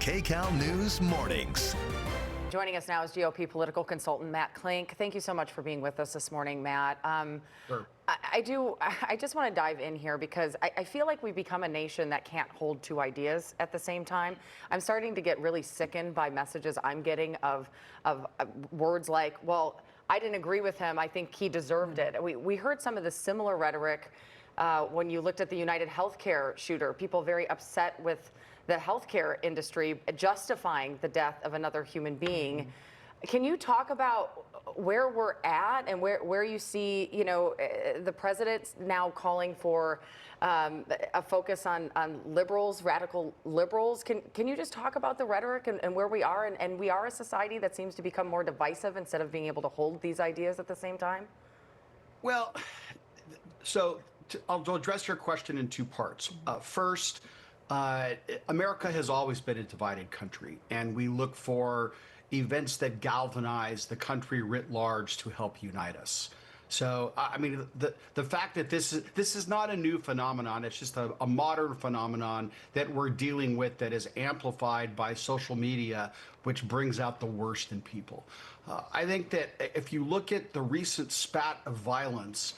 KCAL News Mornings. Joining us now is GOP Political Consultant Matt Klink. Thank you so much for being with us this morning, Matt. Sure. I just want to dive in here because I feel like we've become a nation that can't hold two ideas at the same time. I'm starting to get really sickened by messages I'm getting of words like, well, I didn't agree with him. I think he deserved it. We heard some of the similar rhetoric when you looked at the United Healthcare shooter, people very upset with the healthcare industry justifying the death of another human being. Can you talk about where we're at and where you see, the president now calling for a focus on liberals, radical liberals? Can you just talk about the rhetoric and where we are? And we are a society that seems to become more divisive instead of being able to hold these ideas at the same time? Well, so I'll address your question in two parts. First, America has always been a divided country, and we look for events that galvanize the country writ large to help unite us. So, I mean, the fact that this is not a new phenomenon, it's just a modern phenomenon that we're dealing with that is amplified by social media, which brings out the worst in people. I think that if you look at the recent spat of violence,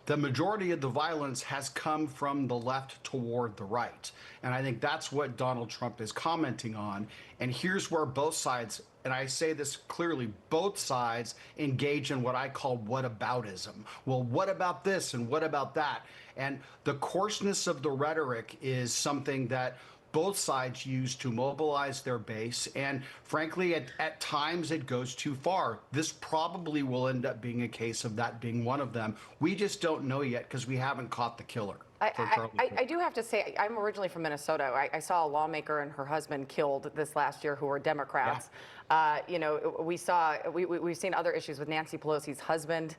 the majority of the violence has come from the left toward the right. And I think that's what Donald Trump is commenting on. And here's where both sides, and I say this clearly, both sides engage in what I call whataboutism. Well, what about this and what about that? And the coarseness of the rhetoric is something that both sides use to mobilize their base. And frankly, at times it goes too far. This probably will end up being a case of that being one of them. We just don't know yet because we haven't caught the killer. I do have to say, I'm originally from Minnesota. I saw a lawmaker and her husband killed this last year who were Democrats. Yeah. We've seen other issues with Nancy Pelosi's husband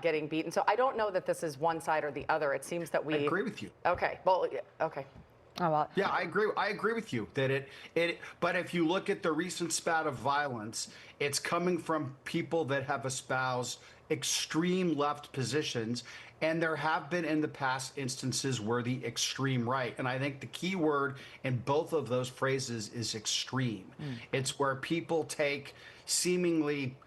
getting beaten. So I don't know that this is one side or the other. It seems that we... I agree with you. Okay. Well, okay. Oh, well. Yeah, I agree with you that but if you look at the recent spat of violence, it's coming from people that have espoused extreme left positions, and there have been in the past instances where the extreme right, and I think the key word in both of those phrases is extreme. It's where people take seemingly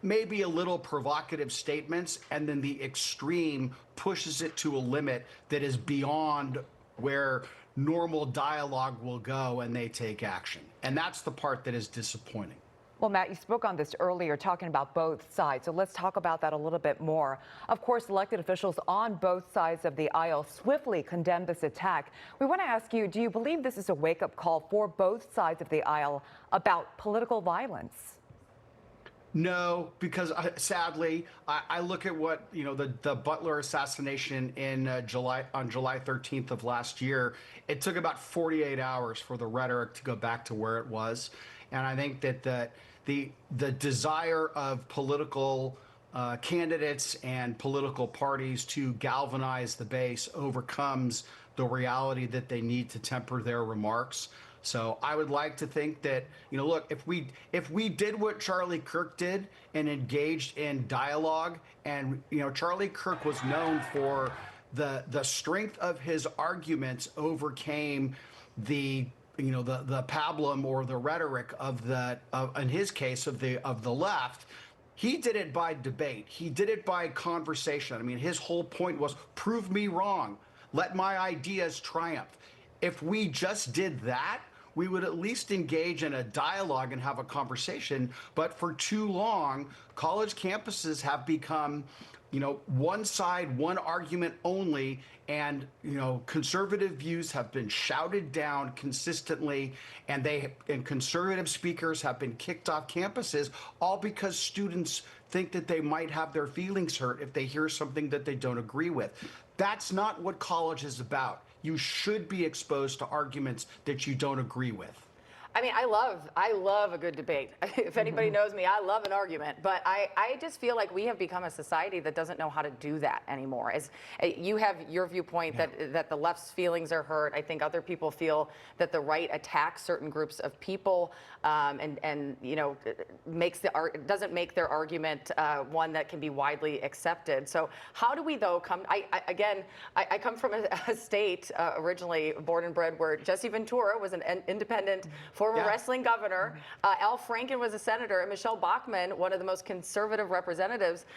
maybe a little provocative statements, and then the extreme pushes it to a limit that is beyond where normal dialogue will go, and they take action. And that's the part that is disappointing. Well, Matt, you spoke on this earlier, talking about both sides. So let's talk about that a little bit more. Of course, elected officials on both sides of the aisle swiftly condemned this attack. We want to ask you, do you believe this is a wake-up call for both sides of the aisle about political violence? No, because sadly, I look at what, the Butler assassination in July 13th of last year. It took about 48 hours for the rhetoric to go back to where it was. And I think that the desire of political candidates and political parties to galvanize the base overcomes the reality that they need to temper their remarks. So I would like to think that, look, if we did what Charlie Kirk did and engaged in dialogue, and, Charlie Kirk was known for the strength of his arguments overcame the pablum or the rhetoric in his case, of the left. He did it by debate. He did it by conversation. I mean, his whole point was prove me wrong. Let my ideas triumph. If we just did that, we would at least engage in a dialogue and have a conversation. But for too long, college campuses have become, one side, one argument only. And, conservative views have been shouted down consistently, and conservative speakers have been kicked off campuses, all because students think that they might have their feelings hurt if they hear something that they don't agree with. That's not what college is about. You should be exposed to arguments that you don't agree with. I mean, I love a good debate. If anybody knows me, I love an argument. But I just feel like we have become a society that doesn't know how to do that anymore. As you have your viewpoint that the left's feelings are hurt. I think other people feel that the right attacks certain groups of people and doesn't make their argument one that can be widely accepted. So how do we though come? I come from a state originally born and bred where Jesse Ventura was an independent former Yeah. wrestling governor. Al Franken was a senator, and Michelle Bachmann, one of the most conservative representatives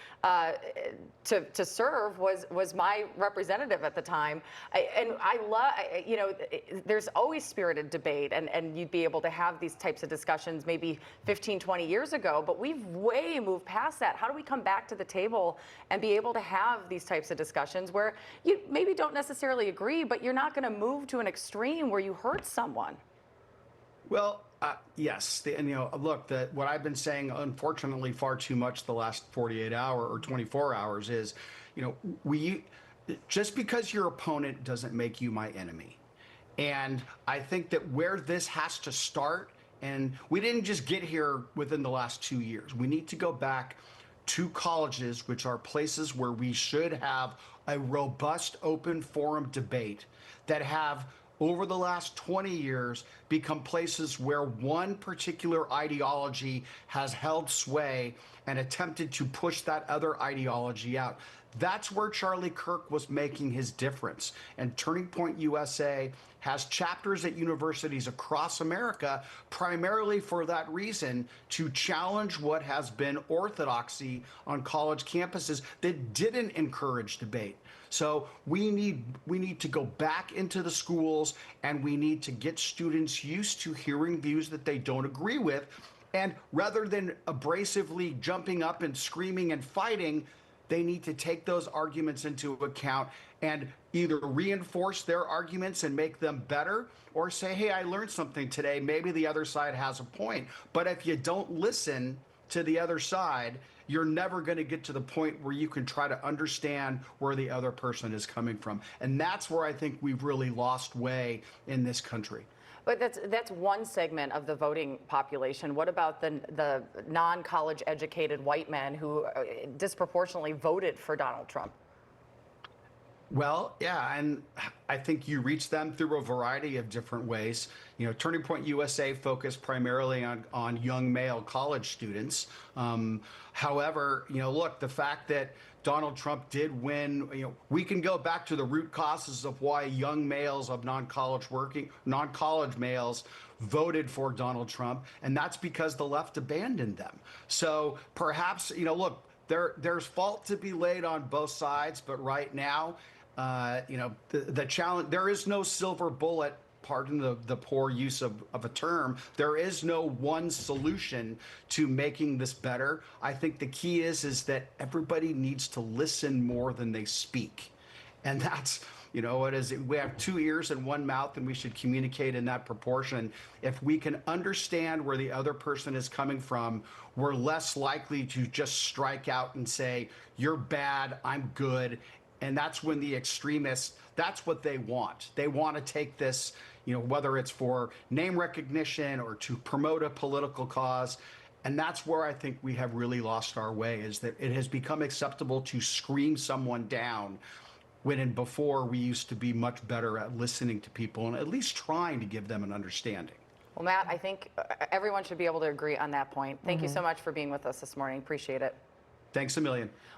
to serve, was my representative at the time. I love, there's always spirited debate, and you'd be able to have these types of discussions maybe 15, 20 years ago, but we've way moved past that. How do we come back to the table and be able to have these types of discussions where you maybe don't necessarily agree, but you're not going to move to an extreme where you hurt someone? Well, yes. Look, what I've been saying, unfortunately, far too much the last 48 hours or 24 hours is, just because your opponent doesn't make you my enemy. And I think that where this has to start, and we didn't just get here within the last 2 years. We need to go back to colleges, which are places where we should have a robust, open forum debate that have, over the last 20 years, become places where one particular ideology has held sway and attempted to push that other ideology out. That's where Charlie Kirk was making his difference. And Turning Point USA has chapters at universities across America, primarily for that reason, to challenge what has been orthodoxy on college campuses that didn't encourage debate. So we need to go back into the schools, and we need to get students used to hearing views that they don't agree with. And rather than abrasively jumping up and screaming and fighting, they need to take those arguments into account and either reinforce their arguments and make them better, or say, hey, I learned something today. Maybe the other side has a point. But if you don't listen to the other side, you're never going to get to the point where you can try to understand where the other person is coming from. And that's where I think we've really lost way in this country. But that's one segment of the voting population. What about the non-college educated white men who disproportionately voted for Donald Trump? Well, yeah, and I think you reach them through a variety of different ways. Turning Point USA focused primarily on young male college students. However, look, the fact that Donald Trump did win, we can go back to the root causes of why young males of non-college males voted for Donald Trump, and that's because the left abandoned them. So perhaps, look, there's fault to be laid on both sides, but right now, the challenge, there is no silver bullet. Pardon the poor use of a term. There is no one solution to making this better. I think the key is that everybody needs to listen more than they speak. And that's, we have 2 ears and 1 mouth, and we should communicate in that proportion. If we can understand where the other person is coming from, we're less likely to just strike out and say, you're bad, I'm good. And that's when the extremists, that's what they want. They want to take this, whether it's for name recognition or to promote a political cause. And that's where I think we have really lost our way, is that it has become acceptable to scream someone down, when before we used to be much better at listening to people and at least trying to give them an understanding. Well, Matt, I think everyone should be able to agree on that point. Thank you so much for being with us this morning. Appreciate it. Thanks a million.